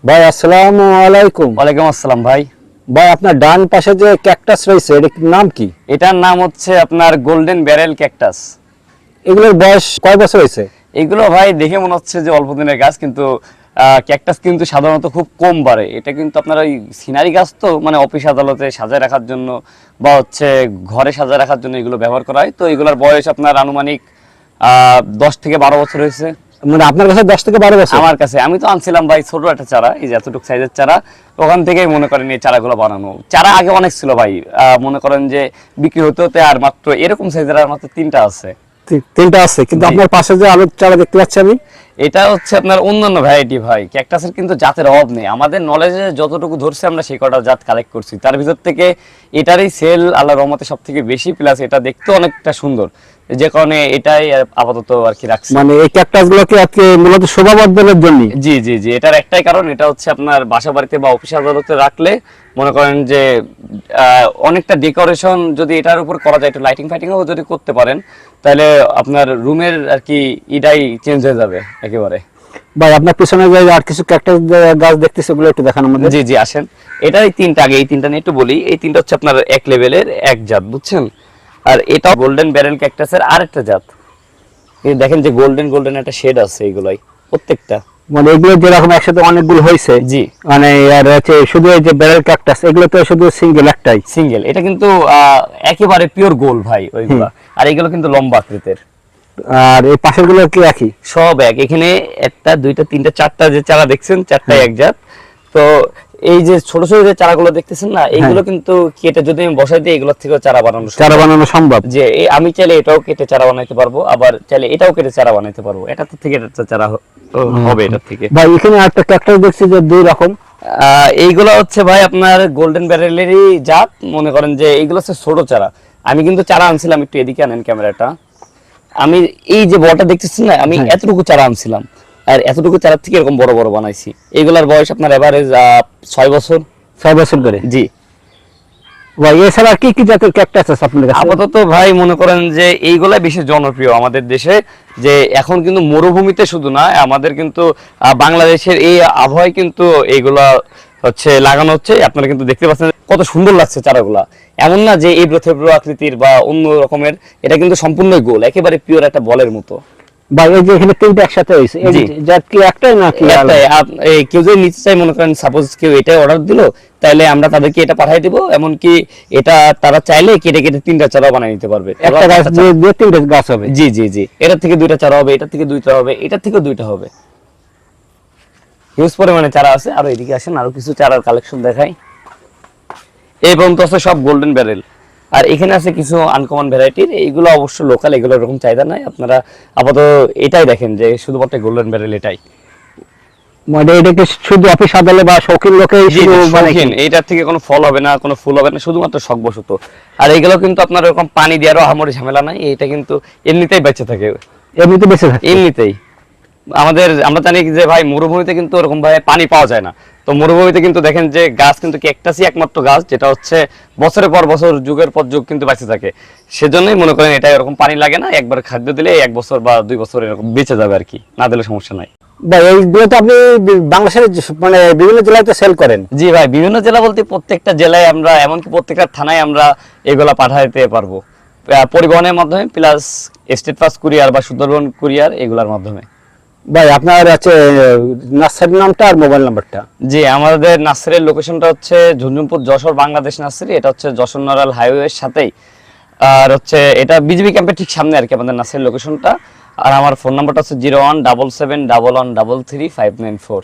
ভাই আসসালামু আলাইকুম। ওয়ালাইকুম আসসালাম ভাই। ভাই আপনার ডান পাশে যে ক্যাকটাস রয়েছে এটার নাম কি? এটার নাম হচ্ছে আপনার গোল্ডেন ব্যারেল ক্যাকটাস। এগুলোর বয়স কয় বছর হয়েছে? এগুলো ভাই দেখে মনে হচ্ছে যে অল্প দিনের গাছ, কিন্তু ক্যাকটাস কিন্তু সাধারণত খুব কম বাড়ে। এটা কিন্তু আপনার ওই সিনারি গাছ, তো মানে অফিস আদালতে সাজায় রাখার জন্য বা হচ্ছে ঘরে সাজায় রাখার জন্য এগুলো ব্যবহার করা হয়। তো এগুলোর বয়স আপনার আনুমানিক 10 থেকে 12 বছর হয়েছে। মানে আপনার কাছে 10 থেকে 12 বছর? আমার কাছে, আমি তো আনছিলাম ভাই ছোট একটা চারা, এই যে এতটুকু সাইজের চারা, ওখান থেকেই মনে করেন এই চারাগুলো বানানো। চারা আগে অনেক ছিল ভাই, মনে করেন যে বিক্রি হতে হতে আর মাত্র এরকম সাইজের আর মাত্র 3টা আছে। তিনটা আছে, কিন্তু জি। আপনার পাশে যে আলুর চারা দেখতে পাচ্ছি আমি, এটা হচ্ছে আপনার অন্যান্য ভ্যারাইটি ভাই। ক্যাকটাসের কিন্তু জাতের অভাব নেই, আমাদের নলেজে যতটুকু ধরছে আমরা সেই কটা জাত কালেক্ট করছি, তার ভিতর থেকে এটারই সেল আল্লাহর রহমতে সব থেকে বেশি, প্লাস এটা দেখতে অনেকটা সুন্দর, যে কারণে এটাই আপাতত আর কি রাখছি। মানে এই ক্যাকটাস গুলোকে আজকে মূলত শোভাবর্ধনের জন্য। জি জি জি, এটার একটাই কারণ, এটা হচ্ছে আপনার বাসা বাড়িতে বা অফিস আদালতে রাখলে মনে করেন যে অনেকটা ডেকোরেশন যদি এটার উপর করা যায়, একটু লাইটিং ফাইটিংও যদি করতে পারেন, তাহলে আপনার রুমের আর কি ইটাই চেঞ্জ হয়ে যাবে একেবারে। ভাই আপনার পিছনে যে আর কিছু ক্যাকটাস গাছ দেখতেছি, ওগুলো একটু দেখান আমাদের। জি জি আসেন, এটাই তিনটা, আগে এই তিনটা নিয়ে একটু বলি। এই তিনটা হচ্ছে আপনার এক লেভেলের এক জাত, বুঝছেন। আর এটা গোল্ডেন ব্যারেল ক্যাকটাসের আরেকটা জাত। এই দেখেন যে গোল্ডেন গোল্ডেন একটা শেড আছে এইগুলাই প্রত্যেকটা। মানে এগুলো যেরকম একসাথে অনেকগুলো হয়েছে, জি, মানে আর হচ্ছে শুধু এই যে ব্যারেল ক্যাকটাস, এগুলো তো শুধু সিঙ্গেল একটাই। সিঙ্গেল। এটা কিন্তু একেবারে পিওর গোল ভাই ওইগুলা। আর এগুলো কিন্তু লম্বা আকৃতির। আর এই পাশের গুলো কি একই? সব এক। এখানে একটা দুইটা তিনটা চারটা যে চারা দেখছেন, চারটাই এক জাত। তো এই যে ছোট ছোট যে চারাগুলো দেখতেছেন না, এইগুলো কিন্তু কেটে যদি আমি বসাই দিই, এগুলোর থেকেও চারা বানানো সম্ভব। চারা বানানো সম্ভব? যে আমি চাইলে এটাও কেটে চারা বানাইতে পারবো, আবার চাইলে এটাও কেটে চারা বানাইতে পারবো। এটা থেকে এটা চারা হবে এটা থেকে। ভাই এখানে একটা ক্যাকটাস দেখছি যে দুই রকম। এইগুলো হচ্ছে ভাই আপনার গোল্ডেন ব্যারেলেরই জাত। মনে করেন যে এইগুলো হচ্ছে ছোট চারা। আমি কিন্তু চারা আনছিলাম, একটু এদিকে আনেন ক্যামেরাটা। আমি এই যে বড়টা দেখতেছেন না, আমি এতটুকু চারা আনছিলাম, আর এতটুকু চারা থেকে এরকম বড় বড় বানাইছি। এগুলার বয়স আপনার এভারেজ 6 বছর। 6 বছর করে? জি ভাই এছাড়া আর কি কি জাতের ক্যাকটাস আছে আপনার কাছে? আপাতত ভাই মনে করেন যে এইগুলাই বেশি জনপ্রিয় আমাদের দেশে। যে এখন কিন্তু মরুভূমিতে শুধু না, আমাদের কিন্তু বাংলাদেশের এই আবহাওয়ায় কিন্তু এইগুলা হচ্ছে লাগানো হচ্ছে। আপনারা কিন্তু দেখতে পাচ্ছেন কত সুন্দর লাগছে চারাগুলা। এমন না যে এই ব্রথেব্র আকৃতির বা অন্য রকমের, এটা কিন্তু সম্পূর্ণ গোল, একেবারে পিওর একটা বলের মতো। ভাই এই যে এখানে তিনটা একসাথে হয়েছে, এই জি। জাত কি একটাই নাকি আলাদা? কেউ যদি নিতে চাই, মনে করেন সাপোজ কেউ এটাই অর্ডার দিল, তাহলে আমরা তাদেরকে এটা পাঠিয়ে দিব। এমনকি এটা তারা চাইলে কেটে কেটে 3টা চারা বানিয়ে নিতে পারবে। একটা গাছ দিয়ে তিনটা গাছ হবে? জি জি জি, এটার থেকে 2টা চারা হবে, এটার থেকে 2টা হবে, এটার থেকে 2টা হবে। হিউজ পরিমাণে চারা আছে। আর এদিকে আসেন, আরো কিছু চারার কালেকশন দেখাই। এই পর্যন্ত আছে সব গোল্ডেন ব্যারেল। আর এখানে আছে কিছু আনকমন ভ্যারাইটির, এইগুলো অবশ্য লোকাল, এগুলো এরকম চাহিদা নাই। আপনারা আপাতত এটাই দেখেন যে শুধুমাত্র গোল্ডেন ব্যারেল এটাই। মানে এটাকে শুধু অফিস আদালত বা শৌখিন লোকেই শুধু শৌখিন, এইটার থেকে কোনো ফল হবে না, কোনো ফুল হবে না, শুধুমাত্র শখবশত। আর এইগুলো কিন্তু আপনার এরকম পানি দেওয়ারও আহামরি ঝামেলা নাই, এটা কিন্তু এমনিতেই বেঁচে থাকে। এমনিতে বেঁচে থাকে? এমনিতেই। আমরা জানি যে ভাই মরুভূমিতে কিন্তু ওরকম ভাবে পানি পাওয়া যায় না। তো মরুভূমিতে কিন্তু দেখেন যে গাছ কিন্তু ক্যাকটাসই একমাত্র গাছ যেটা হচ্ছে বছরের পর বছর, যুগের পর যুগ কিন্তু বেঁচে থাকে। সেজন্যই মনে করেন এটা এরকম পানি লাগে না, একবার খাদ্য দিলে 1 বছর বা 2 বছর এরকম বেঁচে যাবে আর কি, না দিলে সমস্যা নাই। ভাই এইগুলো তো আপনি বাংলাদেশের মানে বিভিন্ন জেলায় তো সেল করেন? জি ভাই, বিভিন্ন জেলা বলতে প্রত্যেকটা জেলায় আমরা, এমনকি প্রত্যেকটা থানায় আমরা এগুলা পাঠাইতে পারবো পরিবহনের মাধ্যমে, প্লাস স্টেট ফাস্ট কুরিয়ার বা সুন্দরবন কুরিয়ার, এগুলার মাধ্যমে। ভাই আপনার আছে নার্সারির নামটা আর মোবাইল নাম্বারটা? জি, আমাদের নার্সারির লোকেশনটা হচ্ছে ঝুনঝুনপুর যশোর বাংলাদেশ নার্সারি। এটা হচ্ছে যশোর নড়াইল হাইওয়ের সাথেই। আর হচ্ছে এটা বিজিবি ক্যাম্পের ঠিক সামনে আর কি আমাদের নার্সারির লোকেশনটা। আর আমার ফোন নাম্বারটা হচ্ছে 01771133594।